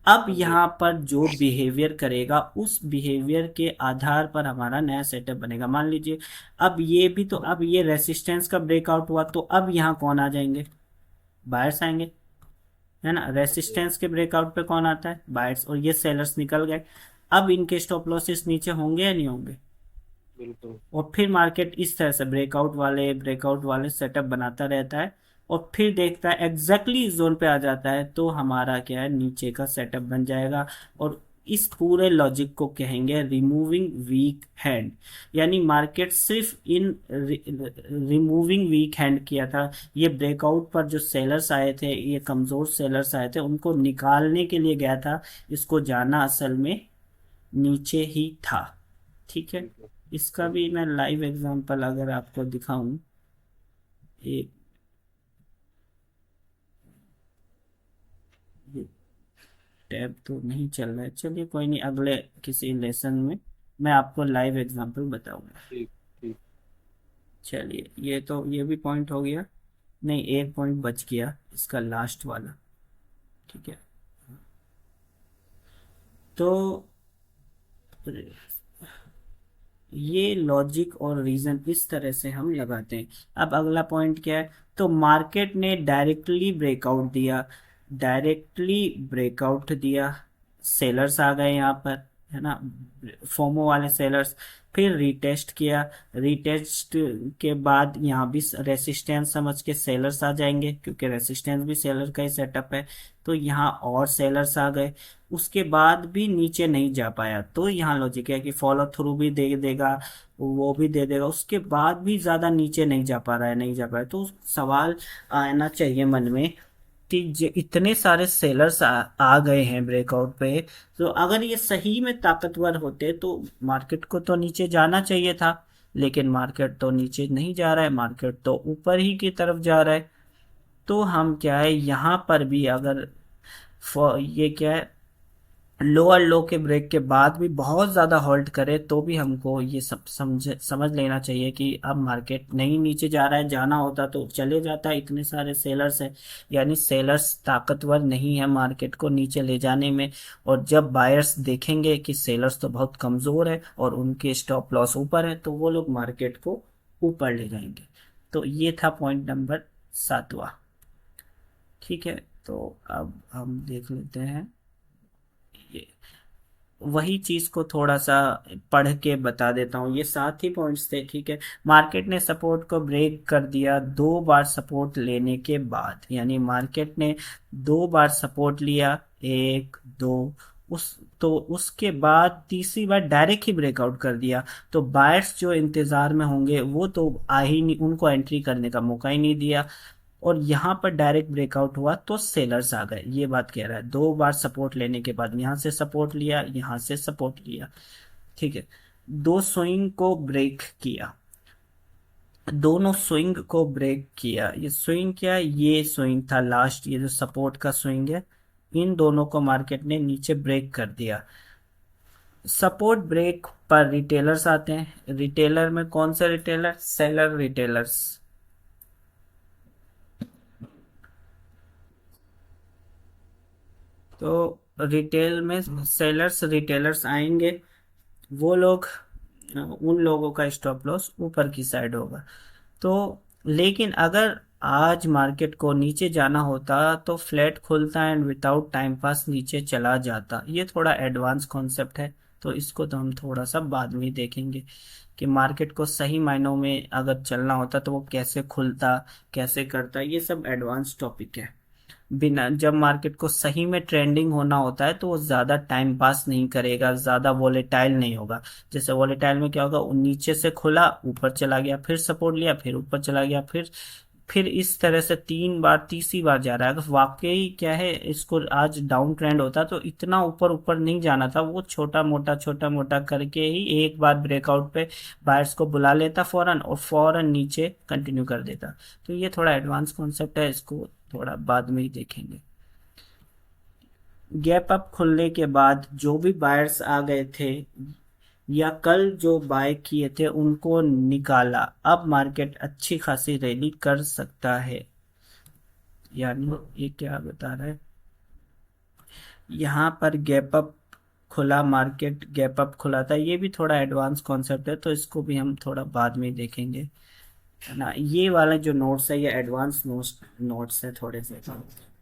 अब हाँ जी। यहाँ पर जो बिहेवियर करेगा उस बिहेवियर के आधार पर हमारा नया सेटअप बनेगा। मान लीजिए अब ये भी, तो अब ये रेसिस्टेंस का ब्रेकआउट हुआ, तो अब यहाँ कौन आ जाएंगे, बायर्स आएंगे, है ना। हाँ जी। रेसिस्टेंस के ब्रेकआउट पे कौन आता है, बायर्स, और ये सेलर्स निकल गए। अब इनके स्टॉप लॉसेस नीचे होंगे या नहीं होंगे। बिल्कुल। और फिर मार्केट इस तरह से ब्रेकआउट वाले सेटअप बनाता रहता है, और फिर देखता है एग्जैक्टली इस जोन पे आ जाता है, तो हमारा क्या है, नीचे का सेटअप बन जाएगा। और इस पूरे लॉजिक को कहेंगे रिमूविंग वीक हैंड। यानी मार्केट सिर्फ इन रिमूविंग वीक हैंड किया था। ये ब्रेकआउट पर जो सेलर्स आए थे, ये कमजोर सेलर्स आए थे, उनको निकालने के लिए गया था। इसको जाना असल में नीचे ही था, ठीक है। ठीक है। इसका हम्म। भी मैं लाइव एग्जांपल अगर आपको दिखाऊं, एक ये टैब तो नहीं चल रहा है, चलिए कोई नहीं, अगले किसी लेसन में मैं आपको लाइव एग्जांपल बताऊंगा। ठीक। ठीक। चलिए, ये तो ये भी पॉइंट हो गया। नहीं, एक पॉइंट बच गया, इसका लास्ट वाला, ठीक है। तो ये लॉजिक और रीजन इस तरह से हम लगाते हैं। अब अगला पॉइंट क्या है, तो मार्केट ने डायरेक्टली ब्रेकआउट दिया, सेलर्स आ गए यहाँ पर, है ना, फोमो वाले सेलर्स। फिर रीटेस्ट किया, रीटेस्ट के बाद यहाँ भी रेसिस्टेंस समझ के सेलर्स आ जाएंगे, क्योंकि रेसिस्टेंस भी सेलर का ही सेटअप है। तो यहाँ और सेलर्स आ गए, उसके बाद भी नीचे नहीं जा पाया, तो यहाँ लॉजिक है कि फॉलो थ्रू भी दे देगा, वो भी दे देगा, उसके बाद भी ज्यादा नीचे नहीं जा पा रहा है, नहीं जा पा रहा है। तो सवाल आना चाहिए मन में कि इतने सारे सेलर्स आ गए हैं ब्रेकआउट पे, तो अगर ये सही में ताकतवर होते तो मार्केट को तो नीचे जाना चाहिए था। लेकिन मार्केट तो नीचे नहीं जा रहा है, मार्केट तो ऊपर ही की तरफ जा रहा है। तो हम क्या है, यहाँ पर भी अगर ये क्या है, लोअर लो के ब्रेक के बाद भी बहुत ज्यादा होल्ड करे, तो भी हमको ये सब समझ लेना चाहिए कि अब मार्केट नहीं नीचे जा रहा है। जाना होता तो चले जाता, इतने सारे सेलर्स हैं, यानी सेलर्स ताकतवर नहीं है मार्केट को नीचे ले जाने में। और जब बायर्स देखेंगे कि सेलर्स तो बहुत कमजोर है और उनके स्टॉप लॉस ऊपर है, तो वो लोग मार्केट को ऊपर ले जाएंगे। तो ये था पॉइंट नंबर 7वां, ठीक है। तो अब हम देख लेते हैं ये, वही चीज को थोड़ा सा पढ़ के बता देता हूँ। ये 7 ही पॉइंट्स थे, ठीक है। मार्केट ने सपोर्ट को ब्रेक कर दिया 2 बार सपोर्ट लेने के बाद, यानी मार्केट ने 2 बार सपोर्ट लिया, एक दो, उस तो उसके बाद तीसरी बार डायरेक्ट ही ब्रेकआउट कर दिया। तो बायर्स जो इंतजार में होंगे वो तो आ ही नहीं, उनको एंट्री करने का मौका ही नहीं दिया। और यहाँ पर डायरेक्ट ब्रेकआउट हुआ तो सेलर्स आ गए, ये बात कह रहा है। 2 बार सपोर्ट लेने के बाद यहाँ से सपोर्ट लिया, यहाँ से सपोर्ट लिया, ठीक है। दो स्विंग को ब्रेक किया, दोनों स्विंग को ब्रेक किया। ये स्विंग क्या है, ये स्विंग था लास्ट, ये जो सपोर्ट का स्विंग है, इन दोनों को मार्केट ने नीचे ब्रेक कर दिया। सपोर्ट ब्रेक पर रिटेलर्स आते हैं। रिटेलर में कौन से रिटेलर, सेलर रिटेलर्स। तो रिटेल में सेलर्स रिटेलर्स आएंगे, वो लोग, उन लोगों का स्टॉप लॉस ऊपर की साइड होगा। तो लेकिन अगर आज मार्केट को नीचे जाना होता तो फ्लैट खुलता एंड विदाउट टाइम पास नीचे चला जाता। ये थोड़ा एडवांस कॉन्सेप्ट है, तो इसको तो हम थोड़ा सा बाद में ही देखेंगे कि मार्केट को सही मायनों में अगर चलना होता तो वो कैसे खुलता, कैसे करता। ये सब एडवांस टॉपिक है। बिना जब मार्केट को सही में ट्रेंडिंग होना होता है तो वो ज़्यादा टाइम पास नहीं करेगा, ज़्यादा वॉलेटाइल नहीं होगा। जैसे वॉलेटाइल में क्या होगा, वो नीचे से खुला ऊपर चला गया, फिर सपोर्ट लिया, फिर ऊपर चला गया, फिर इस तरह से 3 बार, तीसरी बार जा रहा है। अगर वाकई क्या है, इसको आज डाउन ट्रेंड होता तो इतना ऊपर ऊपर नहीं जाना था, वो छोटा मोटा करके ही एक बार ब्रेकआउट पे बायर्स को बुला लेता फौरन, और फौरन नीचे कंटिन्यू कर देता। तो ये थोड़ा एडवांस कॉन्सेप्ट है, इसको थोड़ा बाद में ही देखेंगे। गैप अप खुलने के बाद जो भी बायर्स आ गए थे या कल जो बाय किए थे उनको निकाला, अब मार्केट अच्छी खासी रैली कर सकता है। यानी ये क्या बता रहा है, यहाँ पर गैप अप खुला, मार्केट गैप अप खुला था। ये भी थोड़ा एडवांस कॉन्सेप्ट है, तो इसको भी हम थोड़ा बाद में देखेंगे, है ना। ये वाला जो नोट्स है ये एडवांस नोट्स है थोड़े से।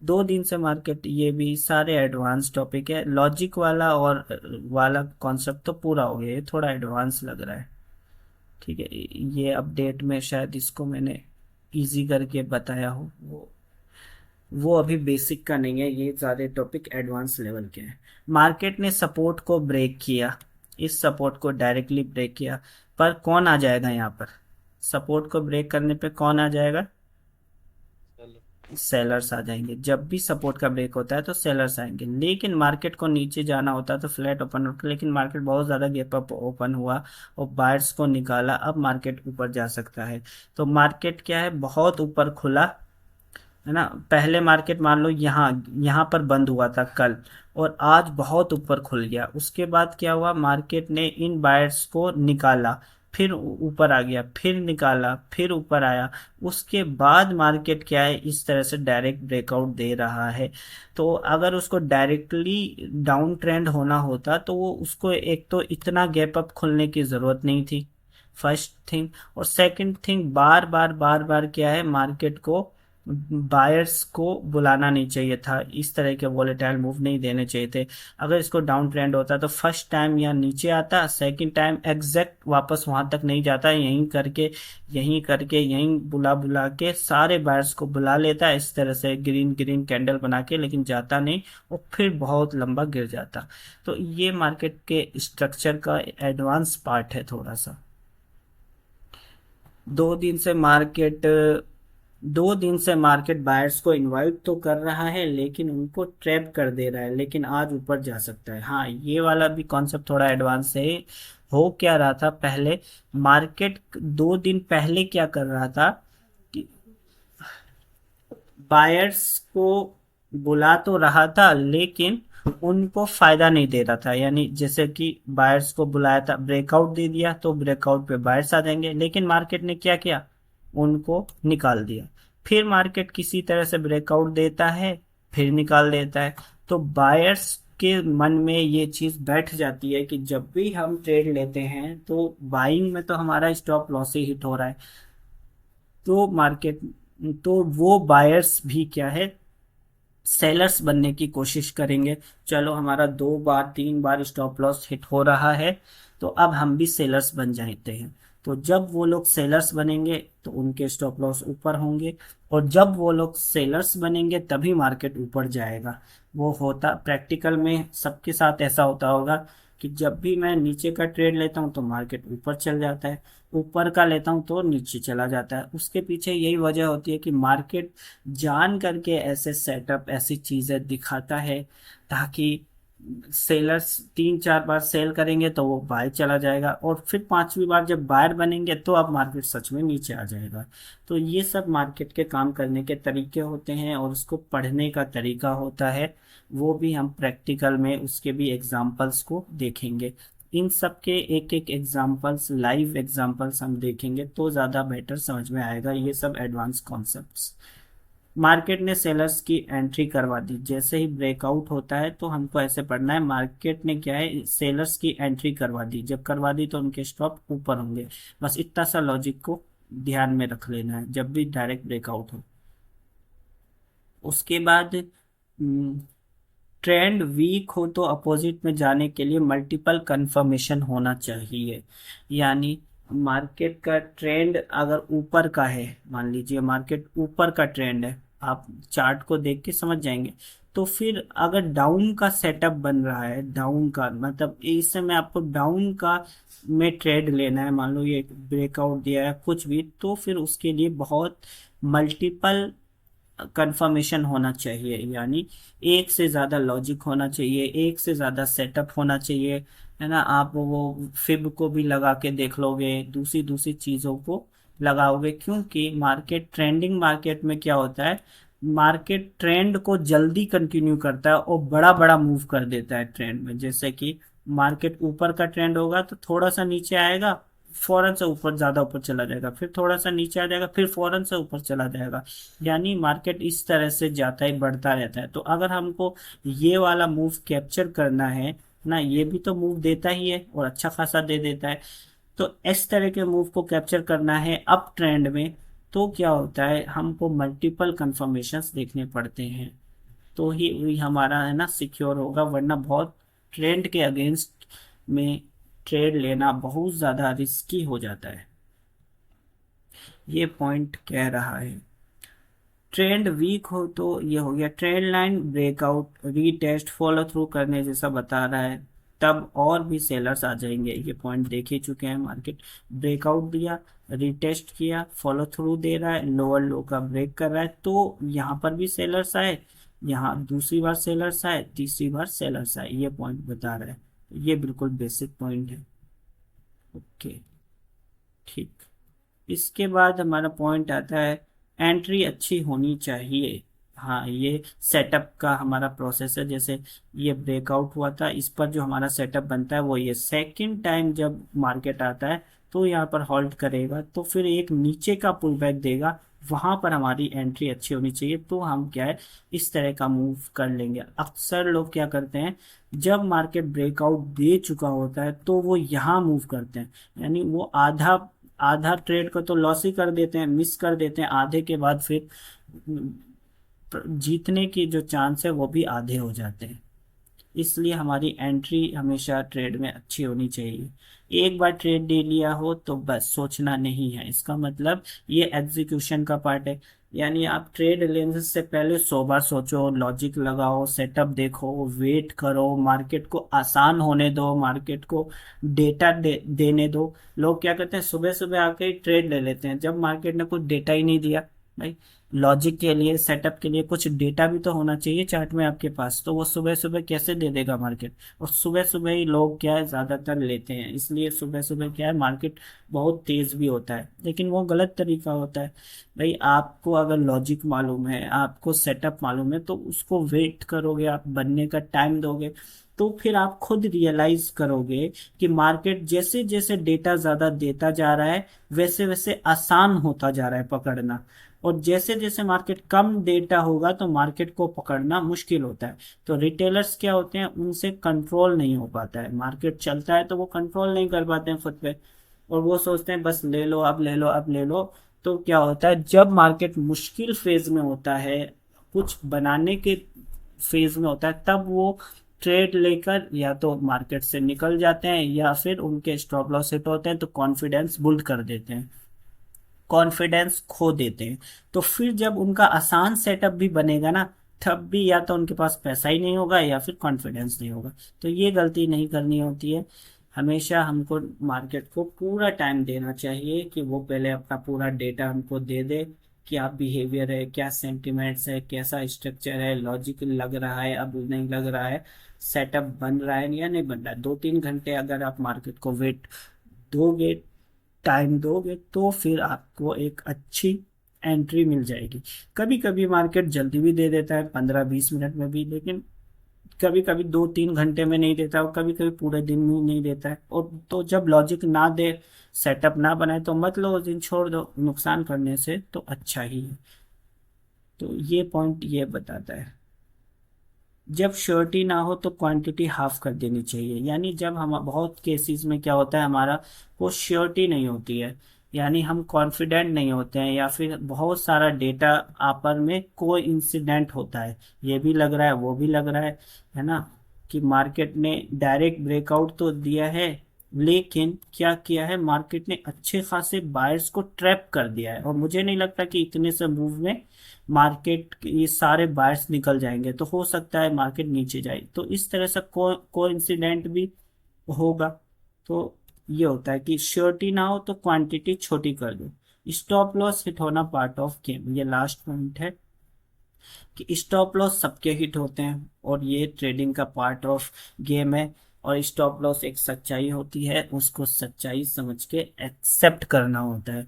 2 दिन से मार्केट, ये भी सारे एडवांस टॉपिक है। लॉजिक वाला और वाला कॉन्सेप्ट तो पूरा हो गया, ये थोड़ा एडवांस लग रहा है। ठीक है, ये अपडेट में शायद इसको मैंने इजी करके बताया हो, वो अभी बेसिक का नहीं है, ये सारे टॉपिक एडवांस लेवल के हैं। मार्केट ने सपोर्ट को ब्रेक किया, इस सपोर्ट को डायरेक्टली ब्रेक किया, पर कौन आ जाएगा यहाँ पर, सपोर्ट को ब्रेक करने पे कौन आ जाएगा, चलो। सेलर्स आ जाएंगे। जब भी सपोर्ट का ब्रेक होता है तो सेलर्स आएंगे। लेकिन मार्केट को नीचे जाना होता है तो फ्लैट ओपन होता है, लेकिन मार्केट बहुत ज़्यादा गैप अप ओपन हुआ और बायर्स को निकाला, अब मार्केट ऊपर जा सकता है। तो मार्केट क्या है, बहुत ऊपर खुला, है ना। पहले मार्केट मान लो यहाँ यहाँ पर बंद हुआ था कल, और आज बहुत ऊपर खुल गया। उसके बाद क्या हुआ, मार्केट ने इन बायर्स को निकाला, फिर ऊपर आ गया, फिर निकाला, फिर ऊपर आया। उसके बाद मार्केट क्या है, इस तरह से डायरेक्ट ब्रेकआउट दे रहा है। तो अगर उसको डायरेक्टली डाउन ट्रेंड होना होता तो वो उसको एक तो इतना गैप अप खुलने की जरूरत नहीं थी, फर्स्ट थिंग। और सेकंड थिंग, बार बार क्या है, मार्केट को बायर्स को बुलाना नहीं चाहिए था, इस तरह के वॉलेटाइल मूव नहीं देने चाहिए थे। अगर इसको डाउन ट्रेंड होता तो फर्स्ट टाइम या नीचे आता, सेकंड टाइम एग्जैक्ट वापस वहां तक नहीं जाता, यहीं बुला बुला के सारे बायर्स को बुला लेता इस तरह से, ग्रीन ग्रीन कैंडल बना के, लेकिन जाता नहीं, और फिर बहुत लंबा गिर जाता। तो ये मार्केट के स्ट्रक्चर का एडवांस पार्ट है थोड़ा सा। दो दिन से मार्केट 2 दिन से मार्केट बायर्स को इनवाइट तो कर रहा है, लेकिन उनको ट्रैप कर दे रहा है, लेकिन आज ऊपर जा सकता है। हाँ, ये वाला भी कॉन्सेप्ट थोड़ा एडवांस है। हो क्या रहा था पहले, मार्केट 2 दिन पहले क्या कर रहा था कि बायर्स को बुला तो रहा था, लेकिन उनको फायदा नहीं दे रहा था। यानी जैसे कि बायर्स को बुलाया था, ब्रेकआउट दे दिया तो ब्रेकआउट पे बायर्स आ जाएंगे, लेकिन मार्केट ने क्या किया, उनको निकाल दिया। फिर मार्केट किसी तरह से ब्रेकआउट देता है, फिर निकाल देता है। तो बायर्स के मन में ये चीज बैठ जाती है कि जब भी हम ट्रेड लेते हैं तो बाइंग में तो हमारा स्टॉप लॉस ही हिट हो रहा है। तो मार्केट, तो वो बायर्स भी क्या है, सेलर्स बनने की कोशिश करेंगे। चलो, हमारा 2 बार 3 बार स्टॉप लॉस हिट हो रहा है, तो अब हम भी सेलर्स बन जाते हैं। तो जब वो लोग सेलर्स बनेंगे तो उनके स्टॉप लॉस ऊपर होंगे, और जब वो लोग सेलर्स बनेंगे तभी मार्केट ऊपर जाएगा। वो होता प्रैक्टिकल में सबके साथ ऐसा होता होगा कि जब भी मैं नीचे का ट्रेड लेता हूँ तो मार्केट ऊपर चल जाता है, ऊपर का लेता हूँ तो नीचे चला जाता है। उसके पीछे यही वजह होती है कि मार्केट जान करके ऐसे सेटअप, ऐसी चीजें दिखाता है, ताकि सेलर्स 3 4 बार सेल करेंगे तो वो बाय चला जाएगा, और फिर 5वीं बार जब बायर बनेंगे तो अब मार्केट सच में नीचे आ जाएगा। तो ये सब मार्केट के काम करने के तरीके होते हैं, और उसको पढ़ने का तरीका होता है। वो भी हम प्रैक्टिकल में उसके भी एग्जाम्पल्स को देखेंगे। इन सब के एक एक एग्जाम्पल्स, लाइव एग्जाम्पल्स हम देखेंगे तो ज़्यादा बेटर समझ में आएगा ये सब एडवांस कॉन्सेप्ट्स। मार्केट ने सेलर्स की एंट्री करवा दी, जैसे ही ब्रेकआउट होता है तो हमको ऐसे पढ़ना है, मार्केट ने क्या है, सेलर्स की एंट्री करवा दी, जब करवा दी तो उनके स्टॉप ऊपर होंगे। बस इतना सा लॉजिक को ध्यान में रख लेना है जब भी डायरेक्ट ब्रेकआउट हो। उसके बाद ट्रेंड वीक हो तो अपोजिट में जाने के लिए मल्टीपल कंफर्मेशन होना चाहिए। यानी मार्केट का ट्रेंड अगर ऊपर का है, मान लीजिए मार्केट ऊपर का ट्रेंड है, आप चार्ट को देख के समझ जाएंगे। तो फिर अगर डाउन का सेटअप बन रहा है, डाउन का मतलब इस समय आपको डाउन का में ट्रेड लेना है, मान लो ये ब्रेकआउट दिया है कुछ भी, तो फिर उसके लिए बहुत मल्टीपल कंफर्मेशन होना चाहिए। यानी एक से ज़्यादा लॉजिक होना चाहिए, एक से ज़्यादा सेटअप होना चाहिए, है ना। आप वो फिब को भी लगा के देख लोगे, दूसरी दूसरी चीज़ों को लगाओगे, क्योंकि मार्केट ट्रेंडिंग मार्केट में क्या होता है, मार्केट ट्रेंड को जल्दी कंटिन्यू करता है और बड़ा बड़ा मूव कर देता है ट्रेंड में। जैसे कि मार्केट ऊपर का ट्रेंड होगा तो थोड़ा सा नीचे आएगा, फौरन से ऊपर, ज्यादा ऊपर चला जाएगा, फिर थोड़ा सा नीचे आ जाएगा, फिर फौरन से ऊपर चला जाएगा। यानी मार्केट इस तरह से जाता है, बढ़ता रहता है। तो अगर हमको ये वाला मूव कैप्चर करना है ना, ये भी तो मूव देता ही है और अच्छा खासा दे देता है। तो इस तरह के मूव को कैप्चर करना है अप ट्रेंड में, तो क्या होता है, हमको मल्टीपल कंफर्मेशंस देखने पड़ते हैं, तो ही हमारा है ना सिक्योर होगा। वरना बहुत ट्रेंड के अगेंस्ट में ट्रेड लेना बहुत ज़्यादा रिस्की हो जाता है। ये पॉइंट कह रहा है। ट्रेंड वीक हो तो ये हो गया, trend line breakout retest follow through करने जैसा बता रहा है, तब और भी सेलर्स आ जाएंगे। ये पॉइंट देख ही चुके हैं, मार्केट ब्रेकआउट दिया, रीटेस्ट किया, फॉलो थ्रू दे रहा है, लोअर लो का ब्रेक कर रहा है, तो यहाँ पर भी सेलर्स आए, यहाँ दूसरी बार सेलर्स आए, तीसरी बार सेलर्स आए, ये पॉइंट बता रहा है। ये बिल्कुल बेसिक पॉइंट है। ओके, ठीक। इसके बाद हमारा पॉइंट आता है, एंट्री अच्छी होनी चाहिए। हाँ, ये सेटअप का हमारा प्रोसेस है। जैसे ये ब्रेकआउट हुआ था, इस पर जो हमारा सेटअप बनता है वो ये, सेकंड टाइम जब मार्केट आता है तो यहाँ पर होल्ड करेगा, तो फिर एक नीचे का पुल बैक देगा, वहां पर हमारी एंट्री अच्छी होनी चाहिए। तो हम क्या है, इस तरह का मूव कर लेंगे। अक्सर लोग क्या करते हैं, जब मार्केट ब्रेकआउट दे चुका होता है तो वो यहाँ मूव करते हैं, यानी वो आधा आधा ट्रेड को तो लॉस ही कर देते हैं, मिस कर देते हैं, आधे के बाद फिर जीतने की जो चांस है वो भी आधे हो जाते हैं। इसलिए हमारी एंट्री हमेशा ट्रेड में अच्छी होनी चाहिए। एक बार ट्रेड ले लिया हो तो बस सोचना नहीं है, इसका मतलब ये एग्जीक्यूशन का पार्ट है। यानी आप ट्रेड लेने से पहले 100 बार सोचो, लॉजिक लगाओ, सेटअप देखो, वेट करो, मार्केट को आसान होने दो, मार्केट को डेटा देने दो। लोग क्या करते हैं, सुबह सुबह आके ट्रेड ले लेते हैं, जब मार्केट ने कुछ डेटा ही नहीं दिया। भाई, लॉजिक के लिए, सेटअप के लिए कुछ डेटा भी तो होना चाहिए चार्ट में आपके पास, तो वो सुबह सुबह कैसे दे देगा मार्केट। और सुबह सुबह ही लोग क्या है ज्यादातर लेते हैं, इसलिए सुबह सुबह क्या है, मार्केट बहुत तेज भी होता है, लेकिन वो गलत तरीका होता है। भाई, आपको अगर लॉजिक मालूम है, आपको सेटअप मालूम है, तो उसको वेट करोगे, आप बनने का टाइम दोगे, तो फिर आप खुद रियलाइज करोगे कि मार्केट जैसे जैसे डेटा ज्यादा देता जा रहा है, वैसे वैसे आसान होता जा रहा है पकड़ना। और जैसे जैसे मार्केट कम डेटा होगा तो मार्केट को पकड़ना मुश्किल होता है। तो रिटेलर्स क्या होते हैं, उनसे कंट्रोल नहीं हो पाता है, मार्केट चलता है तो वो कंट्रोल नहीं कर पाते हैं खुद पे, और वो सोचते हैं बस ले लो, अब ले लो, अब ले लो। तो क्या होता है, जब मार्केट मुश्किल फेज में होता है, कुछ बनाने के फेज में होता है, तब वो ट्रेड लेकर या तो मार्केट से निकल जाते हैं, या फिर उनके स्टॉप लॉस हिट होते हैं तो कॉन्फिडेंस बुल्ड कर देते हैं, कॉन्फिडेंस खो देते हैं। तो फिर जब उनका आसान सेटअप भी बनेगा ना, तब भी या तो उनके पास पैसा ही नहीं होगा या फिर कॉन्फिडेंस नहीं होगा। तो ये गलती नहीं करनी होती है। हमेशा हमको मार्केट को पूरा टाइम देना चाहिए कि वो पहले अपना पूरा डेटा हमको दे दे, क्या बिहेवियर है, क्या सेंटिमेंट्स है, कैसा स्ट्रक्चर है, लॉजिक लग रहा है, अब नहीं लग रहा है, सेटअप बन रहा है या नहीं बन रहा है। 2-3 घंटे अगर आप मार्केट को वेट दोगे, टाइम दोगे, तो फिर आपको एक अच्छी एंट्री मिल जाएगी। कभी कभी मार्केट जल्दी भी दे देता है, 15-20 मिनट में भी, लेकिन कभी कभी 2-3 घंटे में नहीं देता, और कभी कभी पूरे दिन में नहीं देता है। और तो जब लॉजिक ना दे, सेटअप ना बनाए, तो मत लो उस दिन, छोड़ दो, नुकसान करने से तो अच्छा ही है। तो ये पॉइंट ये बताता है। जब श्योरिटी ना हो तो क्वांटिटी हाफ कर देनी चाहिए। यानी जब हम बहुत केसेस में क्या होता है, हमारा को श्योरिटी नहीं होती है, यानी हम कॉन्फिडेंट नहीं होते हैं, या फिर बहुत सारा डेटा आपस में कोई इंसिडेंट होता है, ये भी लग रहा है वो भी लग रहा है ना, कि मार्केट ने डायरेक्ट ब्रेकआउट तो दिया है, लेकिन क्या किया है मार्केट ने, अच्छे खासे बायर्स को ट्रैप कर दिया है। और मुझे नहीं लगता कि इतने से मूव में मार्केट ये सारे बायर्स निकल जाएंगे, तो हो सकता है मार्केट नीचे जाए। तो इस तरह से को इंसिडेंट भी होगा। तो ये होता है कि श्योरिटी ना हो तो क्वांटिटी छोटी कर दो। स्टॉप लॉस हिट होना पार्ट ऑफ गेम, ये लास्ट पॉइंट है कि स्टॉप लॉस सबके हिट होते हैं, और ये ट्रेडिंग का पार्ट ऑफ गेम है। और स्टॉप लॉस एक सच्चाई होती है, उसको सच्चाई समझ के एक्सेप्ट करना होता है।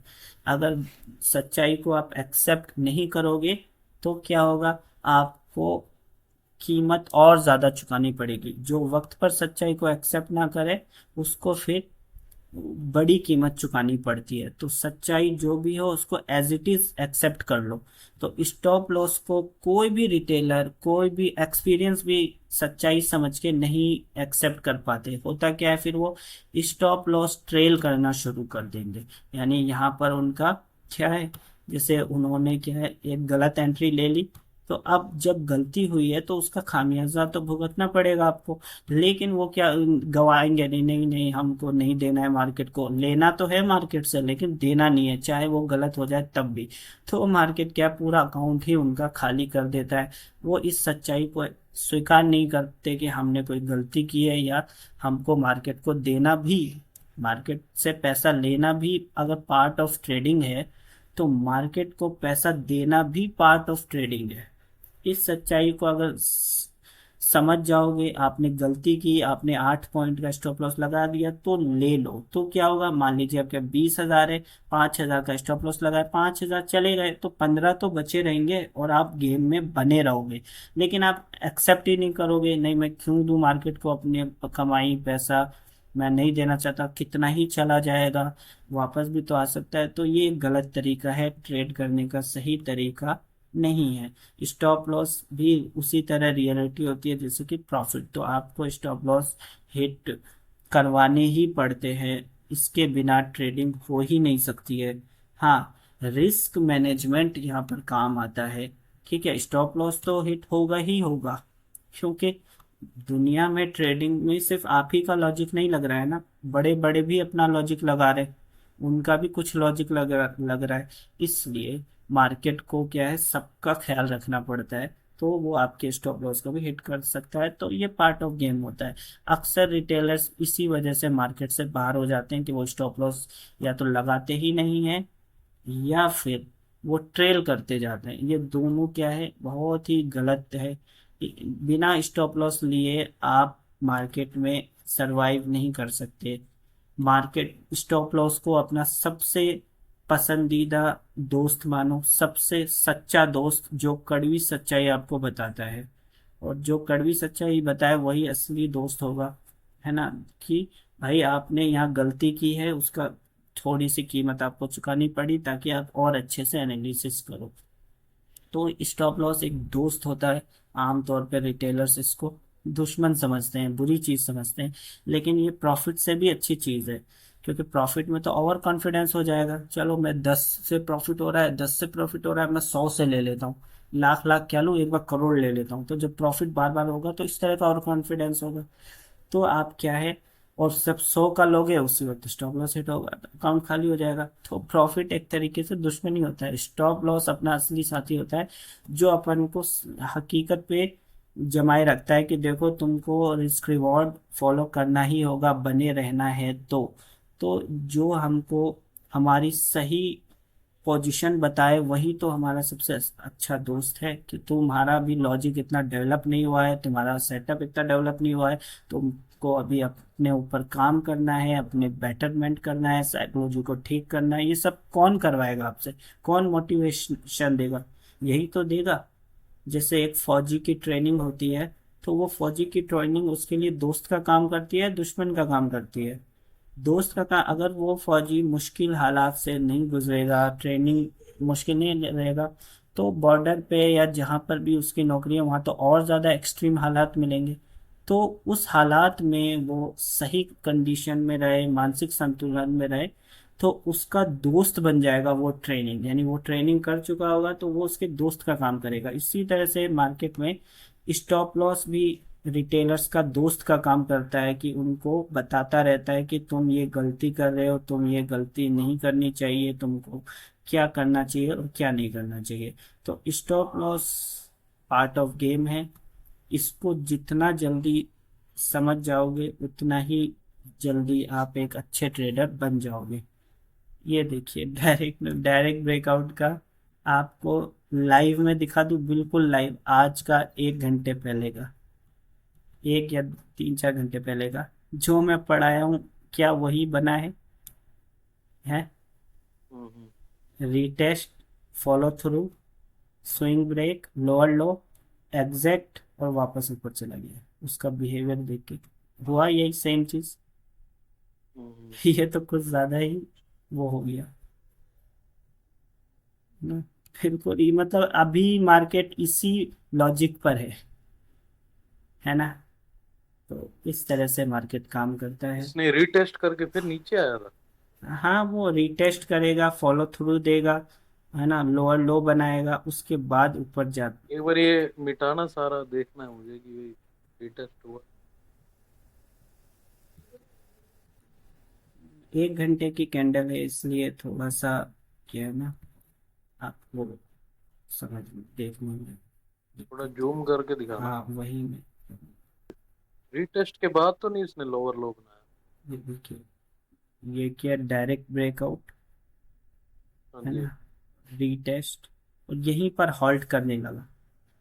अगर सच्चाई को आप एक्सेप्ट नहीं करोगे तो क्या होगा, आपको कीमत और ज्यादा चुकानी पड़ेगी। जो वक्त पर सच्चाई को एक्सेप्ट ना करे उसको फिर बड़ी कीमत चुकानी पड़ती है। तो सच्चाई जो भी हो उसको एज इट इज एक्सेप्ट कर लो। तो स्टॉप लॉस को कोई भी रिटेलर, कोई भी एक्सपीरियंस भी सच्चाई समझ के नहीं एक्सेप्ट कर पाते। होता क्या है, फिर वो स्टॉप लॉस ट्रेल करना शुरू कर देंगे। यानी यहाँ पर उनका क्या है, जैसे उन्होंने क्या है एक गलत एंट्री ले ली, तो अब जब गलती हुई है तो उसका खामियाजा तो भुगतना पड़ेगा आपको। लेकिन वो क्या गवाएंगे, नहीं नहीं नहीं हमको नहीं देना है, मार्केट को लेना तो है मार्केट से लेकिन देना नहीं है, चाहे वो गलत हो जाए तब भी। तो मार्केट क्या पूरा अकाउंट ही उनका खाली कर देता है। वो इस सच्चाई को स्वीकार नहीं करते कि हमने कोई गलती की है, या हमको मार्केट को देना भी, मार्केट से पैसा लेना भी अगर पार्ट ऑफ ट्रेडिंग है, तो मार्केट को पैसा देना भी पार्ट ऑफ ट्रेडिंग है। इस सच्चाई को अगर समझ जाओगे, आपने गलती की, आपने 8 पॉइंट का स्टॉप लॉस लगा दिया तो ले लो। तो क्या होगा, मान लीजिए आपके 20,000 है, 5,000 का स्टॉप लॉस लगाए, 5,000 चले गए तो 15 तो बचे रहेंगे और आप गेम में बने रहोगे। लेकिन आप एक्सेप्ट ही नहीं करोगे, नहीं मैं क्यों दूं मार्केट को अपने कमाई पैसा, मैं नहीं देना चाहता, कितना ही चला जाएगा, वापस भी तो आ सकता है। तो ये गलत तरीका है ट्रेड करने का, सही तरीका नहीं है। स्टॉप लॉस भी उसी तरह रियलिटी होती है जैसे कि प्रॉफिट। तो आपको स्टॉप लॉस हिट करवाने ही पड़ते हैं, इसके बिना ट्रेडिंग हो ही नहीं सकती है। हाँ, रिस्क मैनेजमेंट यहाँ पर काम आता है। ठीक है, स्टॉप लॉस तो हिट होगा ही होगा, क्योंकि दुनिया में ट्रेडिंग में सिर्फ आप ही का लॉजिक नहीं लग रहा है ना, बड़े बड़े भी अपना लॉजिक लगा रहे, उनका भी कुछ लॉजिक लग रहा है। इसलिए मार्केट को क्या है, सबका ख्याल रखना पड़ता है। तो वो आपके स्टॉप लॉस को भी हिट कर सकता है, तो ये पार्ट ऑफ गेम होता है। अक्सर रिटेलर्स इसी वजह से मार्केट से बाहर हो जाते हैं कि वो स्टॉप लॉस या तो लगाते ही नहीं है, या फिर वो ट्रेल करते जाते हैं। ये दोनों क्या है, बहुत ही गलत है। बिना स्टॉप लॉस लिए आप मार्केट में सरवाइव नहीं कर सकते। मार्केट स्टॉप लॉस को अपना सबसे पसंदीदा दोस्त मानो, सबसे सच्चा दोस्त, जो कड़वी सच्चाई आपको बताता है। और जो कड़वी सच्चाई बताए वही असली दोस्त होगा, है ना, कि भाई आपने यहाँ गलती की है, उसका थोड़ी सी कीमत आपको चुकानी पड़ी ताकि आप और अच्छे से एनालिसिस करो। तो स्टॉप लॉस एक दोस्त होता है। आमतौर पर रिटेलर्स इसको दुश्मन समझते हैं, बुरी चीज समझते हैं, लेकिन ये प्रॉफिट से भी अच्छी चीज है। क्योंकि प्रॉफिट में तो ओवर कॉन्फिडेंस हो जाएगा, चलो मैं 10 से प्रॉफिट हो रहा है, 10 से प्रॉफिट हो रहा है, मैं 100 से ले लेता हूँ, लाख लाख क्या लूँ, एक बार करोड़ ले लेता हूँ। तो जब प्रॉफिट बार बार होगा तो इस तरह का और कॉन्फिडेंस होगा। तो आप क्या है, और सब 100 का लोगे उसी वक्त स्टॉप लॉस हिट होगा तो अकाउंट खाली हो जाएगा। तो प्रॉफिट एक तरीके से दुश्मनी होता है, स्टॉप लॉस अपना असली साथी होता है, जो अपन को हकीकत पे जमाए रखता है कि देखो तुमको रिस्क रिवॉर्ड फॉलो करना ही होगा, बने रहना है। तो जो हमको हमारी सही पोजीशन बताए वही तो हमारा सबसे अच्छा दोस्त है। कि तुम्हारा भी लॉजिक इतना डेवलप नहीं हुआ है, तुम्हारा सेटअप इतना डेवलप नहीं हुआ है, तुमको अभी अपने ऊपर काम करना है, अपने बेटरमेंट करना है, साइकोलॉजी को ठीक करना है। ये सब कौन करवाएगा आपसे, कौन मोटिवेशन देगा, यही तो देगा। जैसे एक फौजी की ट्रेनिंग होती है, तो वो फौजी की ट्रेनिंग उसके लिए दोस्त का काम करती है, दुश्मन का काम करती है। दोस्त का काम, अगर वो फौजी मुश्किल हालात से नहीं गुजरेगा, ट्रेनिंग मुश्किल नहीं रहेगा, तो बॉर्डर पे या जहाँ पर भी उसकी नौकरी है वहाँ तो और ज़्यादा एक्सट्रीम हालात मिलेंगे। तो उस हालात में वो सही कंडीशन में रहे, मानसिक संतुलन में रहे, तो उसका दोस्त बन जाएगा वो ट्रेनिंग, यानी वो ट्रेनिंग कर चुका होगा तो वो उसके दोस्त का काम करेगा। इसी तरह से मार्केट में स्टॉप लॉस भी रिटेलर्स का दोस्त का काम करता है, कि उनको बताता रहता है कि तुम ये गलती कर रहे हो, तुम ये गलती नहीं करनी चाहिए, तुमको क्या करना चाहिए और क्या नहीं करना चाहिए। तो stop loss part of game है। इसको जितना जल्दी समझ जाओगे उतना ही जल्दी आप एक अच्छे ट्रेडर बन जाओगे। ये देखिए डायरेक्ट डायरेक्ट ब्रेकआउट का आपको लाइव में दिखा दूं, बिल्कुल लाइव, आज का 1 घंटे पहले का, 1 या 3-4 घंटे पहले का जो मैं पढ़ाया हूँ, क्या वही बना है? Hmm. Retest, follow through, swing break, lower low, exact, और वापस ऊपर चला गया। उसका बिहेवियर देख के हुआ यही सेम चीज। हम्म। ये तो कुछ ज्यादा ही वो हो गया ना। बिल्कुल ये मतलब अभी मार्केट इसी लॉजिक पर है ना। तो इस तरह से मार्केट काम करता है। इसने रीटेस्ट करके फिर नीचे आया था। हाँ, वो रीटेस्ट करेगा, फॉलो थ्रू देगा, है ना, लोअर लो बनाएगा, उसके बाद ऊपर जा। एक बार ये मिटाना सारा देखना है मुझे कि ये रीटेस्ट हुआ। 1 घंटे की कैंडल है इसलिए थोड़ा सा क्या है ना, आपको समझ देखने में थोड़ा दिक्कत। जूम करके दिखाना। हाँ वही में। रीटेस्ट के बाद तो नहीं इसने लोअर लो बनाया। ये देखिए, ये क्या डायरेक्ट ब्रेकआउट हाँ है जी। ना, रीटेस्ट, और यहीं पर हॉल्ट करने लगा।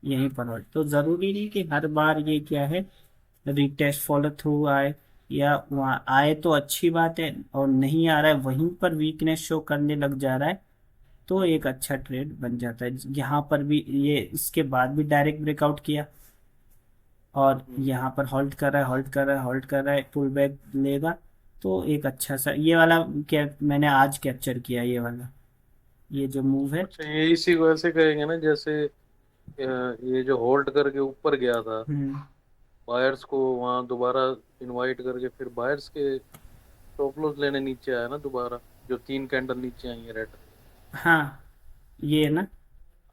यहीं पर हॉल्ट, तो जरूरी नहीं कि हर बार ये क्या है, रीटेस्ट फॉलो थ्रू आए, या वहाँ आए तो अच्छी बात है, और नहीं आ रहा है वहीं पर वीकनेस शो करने लग जा रहा है, तो एक अच्छा ट्रेड बन जाता है। यहाँ पर भी ये इसके बाद भी डायरेक्ट ब्रेकआउट किया, और हम्म। यहाँ पर होल्ड कर रहा है, होल्ड कर रहा है, होल्ड कर रहा है, पुल बैक लेगा। तो एक अच्छा सा ये वाला क्या मैंने आज कैप्चर किया, ये वाला, ये जो मूव है। अच्छा, ये इसी को ऐसे कहेंगे ना जैसे ये जो होल्ड करके ऊपर गया था, हम्म। बायर्स को वहां दोबारा इनवाइट करके फिर बायर्स के स्टॉप लॉस लेने नीचे आया ना दोबारा, जो 3 कैंडल नीचे आई है रेड। हाँ, ये ना,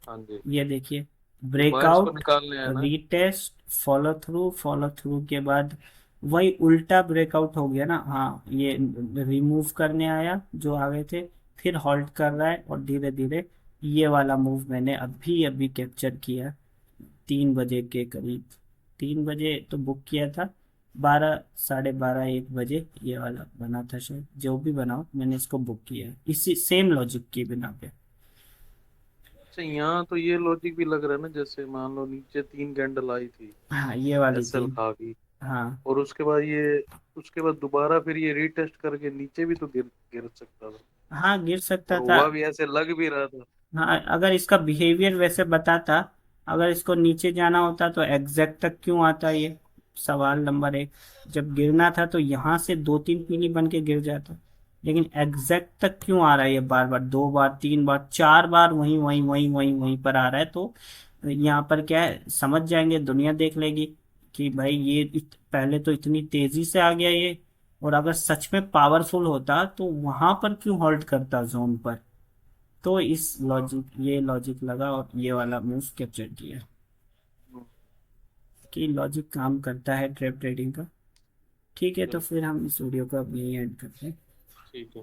हाँ जी। ये देखिए, ये बायर्स को ब्रेकआउट, निकालने आया ना। Retest, follow through, follow through के बाद वही उल्टा ब्रेकआउट हो गया ना। हाँ, ये रिमूव करने आया जो आ गए थे, फिर हॉल्ट कर रहा है, और धीरे धीरे ये वाला मूव मैंने अभी अभी कैप्चर किया, 3 बजे के करीब। 3 बजे तो बुक किया था, 12, 12:30, 1 बजे ये वाला बना था शायद, जो भी बनाओ मैंने इसको बुक किया है इसी सेम लॉजिक की बिना पे। अच्छा, यहाँ तो ये लॉजिक भी लग रहा है ना, जैसे मान लो नीचे 3 कैंडल आई थी हाँ, ये वाली थी। एसएल खा गई, हाँ। और उसके बाद दोबारा फिर ये रीटेस्ट करके नीचे भी तो गिर गिर सकता था। हाँ, गिर सकता और था। हुआ भी ऐसे लग भी रहा था। हाँ, अगर इसका बिहेवियर वैसे बताता, अगर इसको नीचे जाना होता तो एग्जैक्ट तक क्यों आता ये, सवाल नंबर 1। जब गिरना था तो यहाँ से 2-3 पीली बन के गिर जाता, लेकिन एग्जैक्ट तक क्यों आ रहा है ये, बार बार, 2 बार, 3 बार, 4 बार वहीं वहीं वहीं वहीं वहीं पर आ रहा है। तो यहाँ पर क्या है, समझ जाएंगे, दुनिया देख लेगी कि भाई ये पहले तो इतनी तेजी से आ गया ये, और अगर सच में पावरफुल होता तो वहां पर क्यों होल्ड करता जोन पर। तो इस लॉजिक ये लॉजिक लगा और ये वाला मूव कैप्चर किया, हम्म, कि लॉजिक काम करता है ट्रेप ट्रेडिंग का। ठीक है, तो बिल्कुल। फिर हम इस वीडियो को अब यहीं एंड करते हैं। ठीक है।